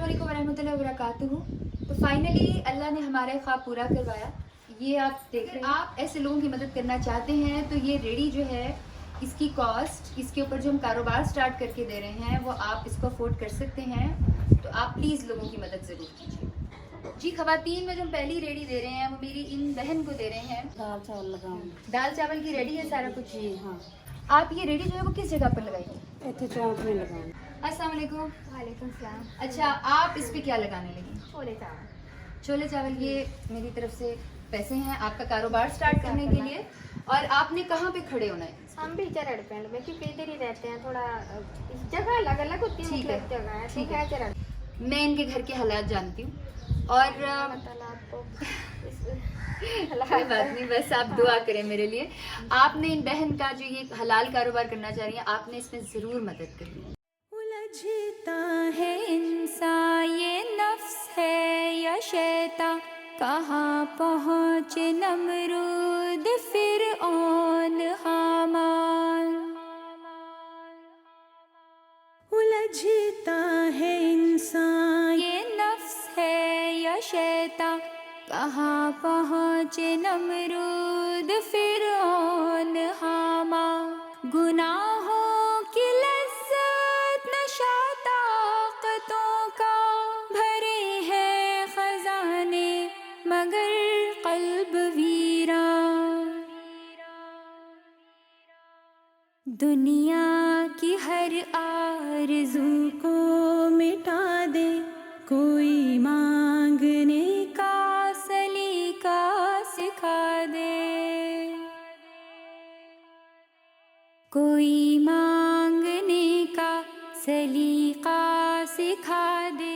अस्सलामुअलैकुम वरहमतुल्लाहि वबरकातुहू। तो फाइनली अल्लाह ने हमारा ख्वाब पूरा करवाया। ये आप देख रहे हैं, आप ऐसे लोगों की मदद करना चाहते हैं तो ये रेडी जो है, इसकी कॉस्ट, इसके ऊपर जो हम कारोबार स्टार्ट करके दे रहे हैं वो आप इसको अफोर्ड कर सकते हैं। तो आप प्लीज़ लोगों की मदद ज़रूर कीजिए। जी खवातीन में जो हम पहली रेडी दे रहे हैं वो मेरी इन बहन को दे रहे हैं। दाल चावल लगाऊंगी। दाल चावल की रेडी है सारा कुछ। जी हाँ, आप ये रेडी जो है वो किस जगह पर लगाएंगे? इतने चौंक में लगाऊंगी। अस्सलाम वालेकुम। वालेकुम सलाम। अच्छा, आप इस पे क्या लगाने लगी? छोले चावल। छोले चावल, ये मेरी तरफ से पैसे हैं आपका कारोबार स्टार्ट करने के लिए। और आपने कहाँ पे खड़े होना है? हम भी चरड़ पेंड में, क्योंकि इधर ही रहते हैं, थोड़ा जगह अलग अलग होती है, ठीक है, मुख्तलिफ जगह है, ठीक ठीक है चरड़। मैं इनके घर के हालात जानती हूँ और मतलब आपको कोई बात नहीं, बस आप दुआ करें मेरे लिए। आपने इन बहन का जो ये हलाल कारोबार करना चाह रही है, आपने इसमें ज़रूर मदद करनी है। उलझता है इंसान, ये नफ्स है या शैतान, कहाँ पहुँचे नमरूद फिरऔन हामान। उलझता है इंसान, ये नफ्स है या शैतान, कहाँ पहुँचे नमरूद फिरऔन हामान। गुनाहों की लज्जत नशा ताकतों का, भरे हैं खजाने मगर कल्ब वीरान। दुनिया की हर आरज़ू को मिटा दे, कोई मांगने का सलीका सिखा दे, कोई मांगने का सलीका सिखा दे।